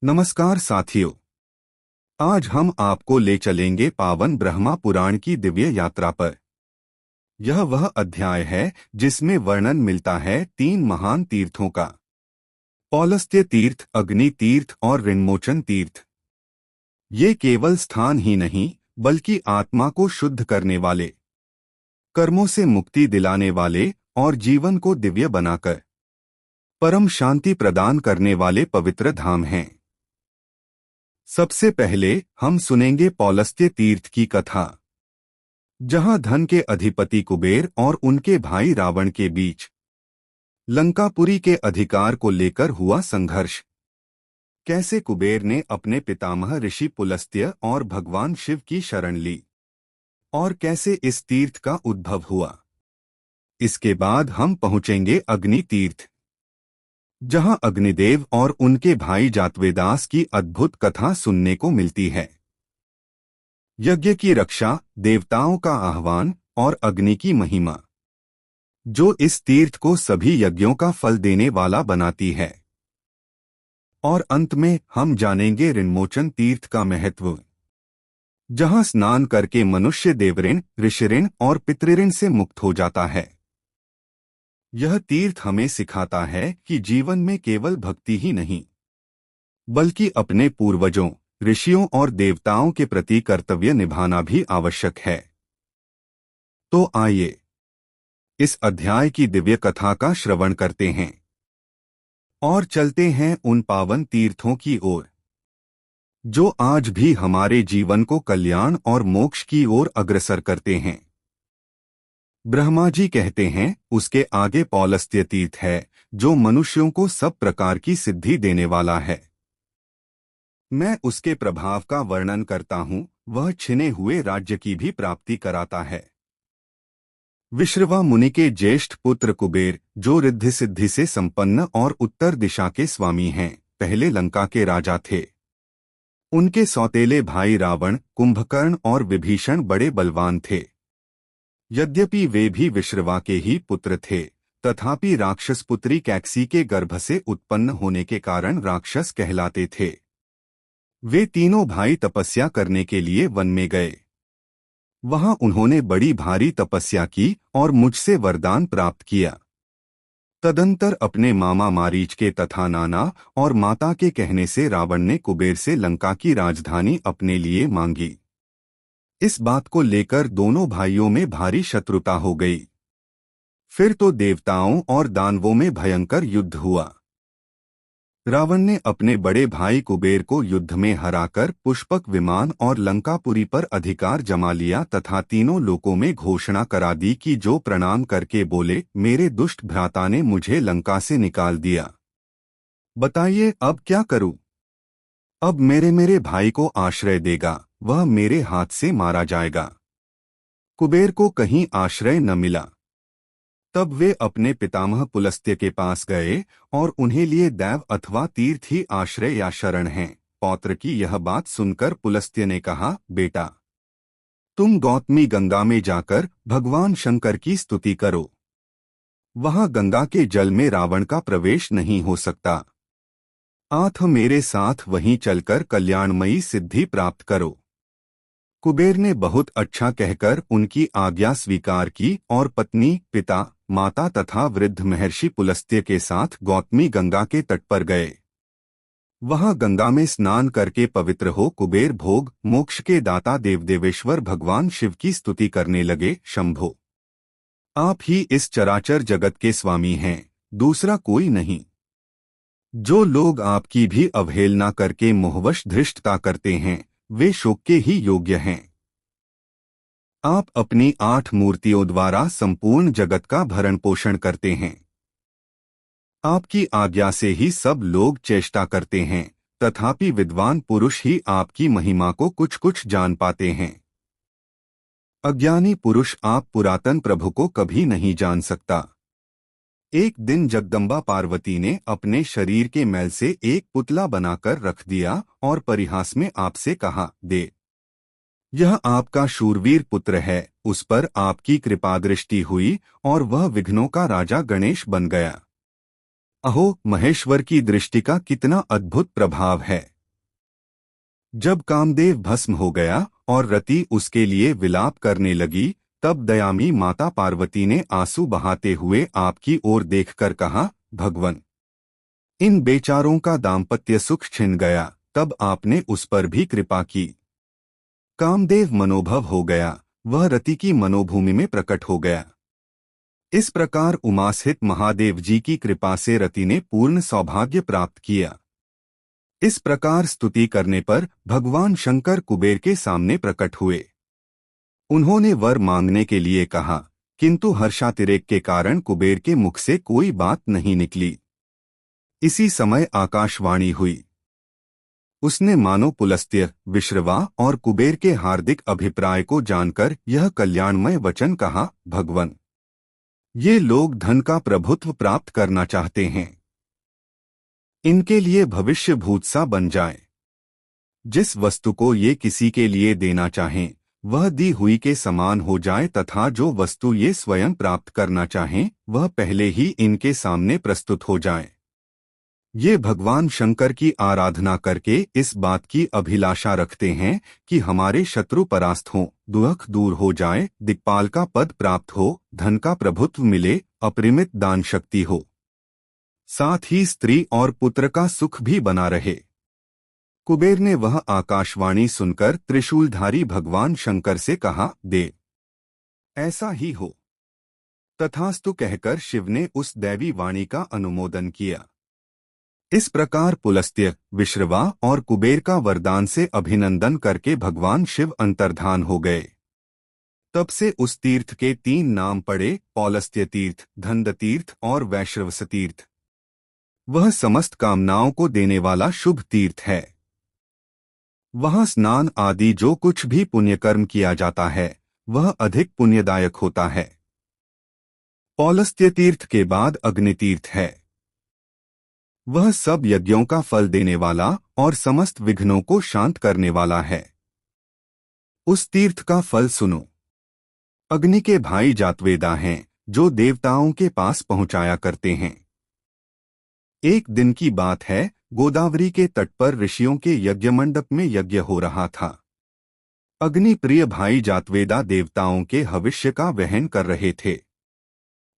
नमस्कार साथियों। आज हम आपको ले चलेंगे पावन ब्रह्मा पुराण की दिव्य यात्रा पर। यह वह अध्याय है जिसमें वर्णन मिलता है 3 महान तीर्थों का। पौलस्त्य तीर्थ, अग्नि तीर्थ और ऋणमोचन तीर्थ। ये केवल स्थान ही नहीं बल्कि आत्मा को शुद्ध करने वाले, कर्मों से मुक्ति दिलाने वाले और जीवन को दिव्य बनाकर परम शांति प्रदान करने वाले पवित्र धाम हैं। सबसे पहले हम सुनेंगे पौलस्त्य तीर्थ की कथा, जहां धन के अधिपति कुबेर और उनके भाई रावण के बीच लंकापुरी के अधिकार को लेकर हुआ संघर्ष। कैसे कुबेर ने अपने पितामह ऋषि पुलस्त्य और भगवान शिव की शरण ली और कैसे इस तीर्थ का उद्भव हुआ। इसके बाद हम पहुंचेंगे अग्नि तीर्थ, जहां अग्निदेव और उनके भाई जातवेदास की अद्भुत कथा सुनने को मिलती है। यज्ञ की रक्षा, देवताओं का आह्वान और अग्नि की महिमा, जो इस तीर्थ को सभी यज्ञों का फल देने वाला बनाती है। और अंत में हम जानेंगे ऋणमोचन तीर्थ का महत्व, जहां स्नान करके मनुष्य देवऋण, ऋषिऋण और पितृऋण से मुक्त हो जाता है। यह तीर्थ हमें सिखाता है कि जीवन में केवल भक्ति ही नहीं बल्कि अपने पूर्वजों, ऋषियों और देवताओं के प्रति कर्तव्य निभाना भी आवश्यक है। तो आइए इस अध्याय की दिव्य कथा का श्रवण करते हैं और चलते हैं उन पावन तीर्थों की ओर, जो आज भी हमारे जीवन को कल्याण और मोक्ष की ओर अग्रसर करते हैं। ब्रह्मा जी कहते हैं, उसके आगे पौलस्त्य तीर्थ है, जो मनुष्यों को सब प्रकार की सिद्धि देने वाला है। मैं उसके प्रभाव का वर्णन करता हूँ, वह छिने हुए राज्य की भी प्राप्ति कराता है। विश्रवा मुनि के ज्येष्ठ पुत्र कुबेर, जो रिद्धि सिद्धि से संपन्न और उत्तर दिशा के स्वामी हैं, पहले लंका के राजा थे। उनके सौतेले भाई रावण, कुंभकर्ण और विभीषण बड़े बलवान थे। यद्यपि वे भी विश्रवा के ही पुत्र थे, तथापि राक्षस पुत्री कैकसी के गर्भ से उत्पन्न होने के कारण राक्षस कहलाते थे। वे तीनों भाई तपस्या करने के लिए वन में गए। वहां उन्होंने बड़ी भारी तपस्या की और मुझसे वरदान प्राप्त किया। तदंतर अपने मामा मारीच के तथा नाना और माता के कहने से रावण ने कुबेर से लंका की राजधानी अपने लिए मांगी। इस बात को लेकर दोनों भाइयों में भारी शत्रुता हो गई। फिर तो देवताओं और दानवों में भयंकर युद्ध हुआ। रावण ने अपने बड़े भाई कुबेर को युद्ध में हराकर पुष्पक विमान और लंकापुरी पर अधिकार जमा लिया तथा तीनों लोकों में घोषणा करा दी कि जो प्रणाम करके बोले, मेरे दुष्ट भ्राता ने मुझे लंका से निकाल दिया, बताइए अब क्या करूं। अब मेरे भाई को आश्रय देगा, वह मेरे हाथ से मारा जाएगा। कुबेर को कहीं आश्रय न मिला। तब वे अपने पितामह पुलस्त्य के पास गए और उन्हें लिए दैव अथवा तीर्थ ही आश्रय या शरण हैं। पौत्र की यह बात सुनकर पुलस्त्य ने कहा, बेटा, तुम गौतमी गंगा में जाकर भगवान शंकर की स्तुति करो। वहां गंगा के जल में रावण का प्रवेश नहीं हो सकता। आथ मेरे साथ वहीं चलकर कल्याणमयी सिद्धि प्राप्त करो। कुबेर ने बहुत अच्छा कहकर उनकी आज्ञा स्वीकार की और पत्नी, पिता, माता तथा वृद्ध महर्षि पुलस्त्य के साथ गौतमी गंगा के तट पर गए। वहां गंगा में स्नान करके पवित्र हो कुबेर भोग मोक्ष के दाता देवदेवेश्वर भगवान शिव की स्तुति करने लगे। शंभो, आप ही इस चराचर जगत के स्वामी हैं, दूसरा कोई नहीं। जो लोग आपकी भी अवहेलना करके मोहवश धृष्टता करते हैं, वे शोक के ही योग्य हैं। आप अपनी 8 मूर्तियों द्वारा संपूर्ण जगत का भरण पोषण करते हैं। आपकी आज्ञा से ही सब लोग चेष्टा करते हैं, तथापि विद्वान पुरुष ही आपकी महिमा को कुछ कुछ जान पाते हैं। अज्ञानी पुरुष आप पुरातन प्रभु को कभी नहीं जान सकता। एक दिन जगदम्बा पार्वती ने अपने शरीर के मैल से एक पुतला बनाकर रख दिया और परिहास में आपसे कहा, दे, यह आपका शूरवीर पुत्र है। उस पर आपकी कृपा दृष्टि हुई और वह विघ्नों का राजा गणेश बन गया। अहो, महेश्वर की दृष्टि का कितना अद्भुत प्रभाव है। जब कामदेव भस्म हो गया और रति उसके लिए विलाप करने लगी, तब दयामी माता पार्वती ने आंसू बहाते हुए आपकी ओर देखकर कहा, भगवन, इन बेचारों का दाम्पत्य सुख छिन गया। तब आपने उस पर भी कृपा की। कामदेव मनोभव हो गया, वह रति की मनोभूमि में प्रकट हो गया। इस प्रकार उमास्थित महादेव जी की कृपा से रति ने पूर्ण सौभाग्य प्राप्त किया। इस प्रकार स्तुति करने पर भगवान शंकर कुबेर के सामने प्रकट हुए। उन्होंने वर मांगने के लिए कहा, किंतु हर्षातिरेक के कारण कुबेर के मुख से कोई बात नहीं निकली। इसी समय आकाशवाणी हुई। उसने मानो पुलस्त्य, विश्रवा और कुबेर के हार्दिक अभिप्राय को जानकर यह कल्याणमय वचन कहा, भगवन, ये लोग धन का प्रभुत्व प्राप्त करना चाहते हैं। इनके लिए भविष्य भूत सा बन जाए। जिस वस्तु को ये किसी के लिए देना चाहें, वह दी हुई के समान हो जाए तथा जो वस्तु ये स्वयं प्राप्त करना चाहें, वह पहले ही इनके सामने प्रस्तुत हो जाए। ये भगवान शंकर की आराधना करके इस बात की अभिलाषा रखते हैं कि हमारे शत्रु परास्त हों, दुख दूर हो जाए, दिक्पाल का पद प्राप्त हो, धन का प्रभुत्व मिले, अपरिमित दान शक्ति हो, साथ ही स्त्री और पुत्र का सुख भी बना रहे। कुबेर ने वह आकाशवाणी सुनकर त्रिशूलधारी भगवान शंकर से कहा, दे, ऐसा ही हो। तथास्तु कहकर शिव ने उस दैवी वाणी का अनुमोदन किया। इस प्रकार पुलस्त्य, विश्रवा और कुबेर का वरदान से अभिनंदन करके भगवान शिव अंतर्धान हो गए। तब से उस तीर्थ के 3 नाम पड़े, पौलस्त्य तीर्थ, धन्द तीर्थ और वैश्रवस तीर्थ। वह समस्त कामनाओं को देने वाला शुभ तीर्थ है। वहाँ स्नान आदि जो कुछ भी पुण्यकर्म किया जाता है, वह अधिक पुण्यदायक होता है। पौलस्त्य तीर्थ के बाद अग्नि तीर्थ है। वह सब यज्ञों का फल देने वाला और समस्त विघ्नों को शांत करने वाला है। उस तीर्थ का फल सुनो। अग्नि के भाई जातवेदा हैं, जो देवताओं के पास पहुंचाया करते हैं। एक दिन की बात है, गोदावरी के तट पर ऋषियों के यज्ञ मंडप में यज्ञ हो रहा था। अग्नि प्रिय भाई जातवेदा देवताओं के हविष्य का वहन कर रहे थे।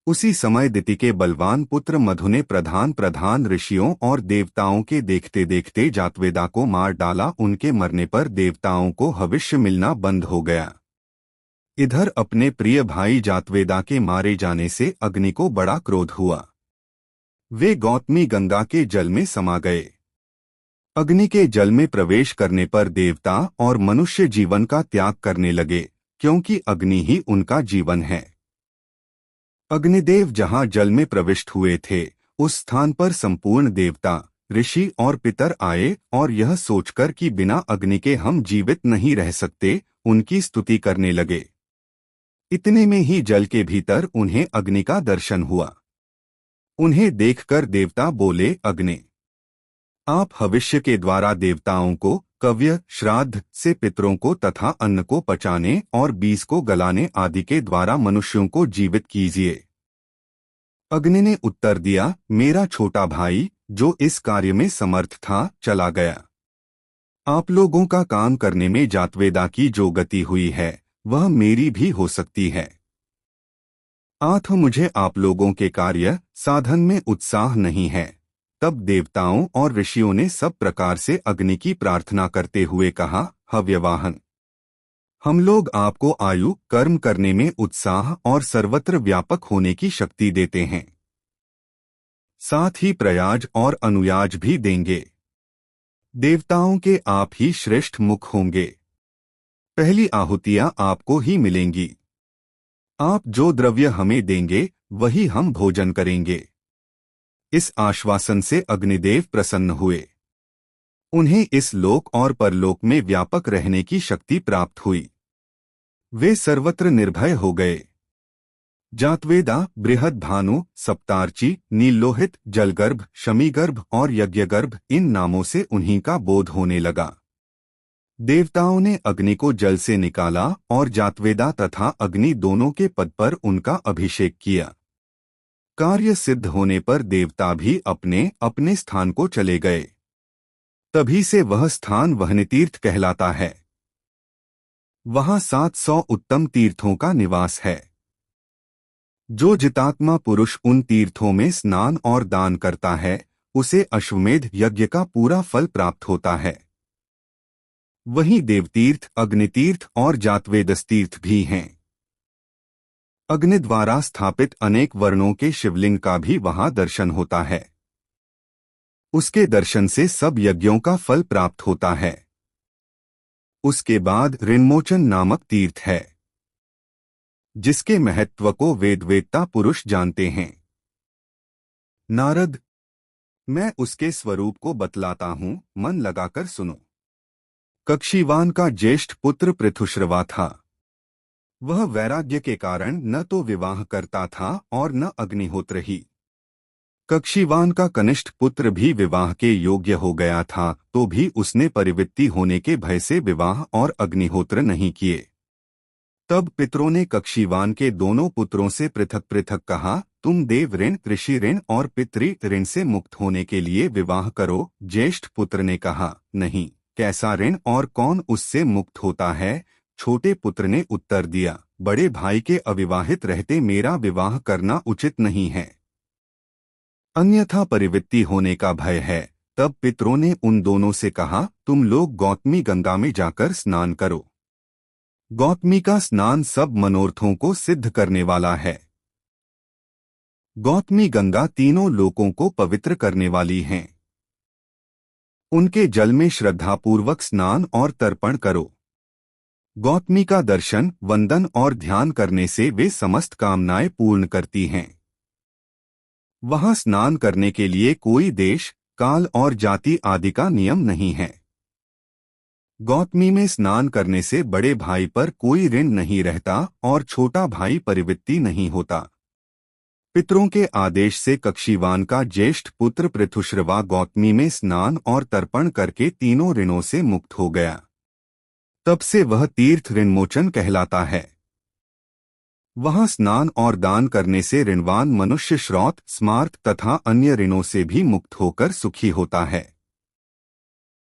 उसी समय दिति के बलवान पुत्र मधु ने प्रधान ऋषियों और देवताओं के देखते देखते जातवेदा को मार डाला। उनके मरने पर देवताओं को हविष्य मिलना बंद हो गया। इधर अपने प्रिय भाई जातवेदा के मारे जाने से अग्नि को बड़ा क्रोध हुआ। वे गौतमी गंगा के जल में समा गए। अग्नि के जल में प्रवेश करने पर देवता और मनुष्य जीवन का त्याग करने लगे, क्योंकि अग्नि ही उनका जीवन है। अग्निदेव जहाँ जल में प्रविष्ट हुए थे, उस स्थान पर संपूर्ण देवता, ऋषि और पितर आए और यह सोचकर कि बिना अग्नि के हम जीवित नहीं रह सकते, उनकी स्तुति करने लगे। इतने में ही जल के भीतर उन्हें अग्नि का दर्शन हुआ। उन्हें देखकर देवता बोले, अग्नि, आप भविष्य के द्वारा देवताओं को कव्य श्राद्ध से पितरों को तथा अन्न को पचाने और बीज को गलाने आदि के द्वारा मनुष्यों को जीवित कीजिए। अग्नि ने उत्तर दिया, मेरा छोटा भाई जो इस कार्य में समर्थ था चला गया। आप लोगों का काम करने में जातवेदा की जो गति हुई है, वह मेरी भी हो सकती है। आठ मुझे आप लोगों के कार्य साधन में उत्साह नहीं है। तब देवताओं और ऋषियों ने सब प्रकार से अग्नि की प्रार्थना करते हुए कहा, हव्यवाहन, हम लोग आपको आयु, कर्म करने में उत्साह और सर्वत्र व्यापक होने की शक्ति देते हैं। साथ ही प्रयाज और अनुयाज भी देंगे। देवताओं के आप ही श्रेष्ठ मुख होंगे। पहली आहुतियां आपको ही मिलेंगी। आप जो द्रव्य हमें देंगे, वही हम भोजन करेंगे। इस आश्वासन से अग्निदेव प्रसन्न हुए। उन्हें इस लोक और परलोक में व्यापक रहने की शक्ति प्राप्त हुई। वे सर्वत्र निर्भय हो गए। जातवेदा, बृहद्भानु, सप्तार्ची, नीललोहित, जलगर्भ, शमीगर्भ और यज्ञगर्भ, इन नामों से उन्हीं का बोध होने लगा। देवताओं ने अग्नि को जल से निकाला और जातवेदा तथा अग्नि दोनों के पद पर उनका अभिषेक किया। कार्य सिद्ध होने पर देवता भी अपने अपने स्थान को चले गए। तभी से वह स्थान वहनितीर्थ कहलाता है। वहां 700 उत्तम तीर्थों का निवास है। जो जितात्मा पुरुष उन तीर्थों में स्नान और दान करता है, उसे अश्वमेध यज्ञ का पूरा फल प्राप्त होता है। वहीं देवतीर्थ, अग्नितीर्थ और जातवेदस भी हैं। अग्नि द्वारा स्थापित अनेक वर्णों के शिवलिंग का भी वहां दर्शन होता है। उसके दर्शन से सब यज्ञों का फल प्राप्त होता है। उसके बाद ऋणमोचन नामक तीर्थ है, जिसके महत्व को वेदवेत्ता पुरुष जानते हैं। नारद, मैं उसके स्वरूप को बतलाता हूँ, मन लगाकर सुनो। कक्षीवान का ज्येष्ठ पुत्र पृथुश्रवा था। वह वैराग्य के कारण न तो विवाह करता था और न अग्निहोत्र ही। कक्षीवान का कनिष्ठ पुत्र भी विवाह के योग्य हो गया था, तो भी उसने परिवृत्ति होने के भय से विवाह और अग्निहोत्र नहीं किए। तब पितरों ने कक्षीवान के दोनों पुत्रों से पृथक पृथक कहा, तुम देव ऋण, कृषि ऋण और पितृ ऋण से मुक्त होने के लिए विवाह करो। ज्येष्ठ पुत्र ने कहा, नहीं, कैसा ऋण और कौन उससे मुक्त होता है? छोटे पुत्र ने उत्तर दिया, बड़े भाई के अविवाहित रहते मेरा विवाह करना उचित नहीं है, अन्यथा परिवृत्ति होने का भय है। तब पितरों ने उन दोनों से कहा, तुम लोग गौतमी गंगा में जाकर स्नान करो। गौतमी का स्नान सब मनोरथों को सिद्ध करने वाला है। गौतमी गंगा तीनों लोकों को पवित्र करने वाली हैं। उनके जल में श्रद्धापूर्वक स्नान और तर्पण करो। गौतमी का दर्शन, वंदन और ध्यान करने से वे समस्त कामनाएं पूर्ण करती हैं। वहां स्नान करने के लिए कोई देश, काल और जाति आदि का नियम नहीं है। गौतमी में स्नान करने से बड़े भाई पर कोई ऋण नहीं रहता और छोटा भाई परिवृत्ति नहीं होता। पितरों के आदेश से कक्षीवान का ज्येष्ठ पुत्र पृथुश्रवा गौतमी में स्नान और तर्पण करके तीनों ऋणों से मुक्त हो गया। तब से वह तीर्थ ऋणमोचन कहलाता है। वहां स्नान और दान करने से ऋणवान मनुष्य श्रौत, स्मार्त तथा अन्य ऋणों से भी मुक्त होकर सुखी होता है।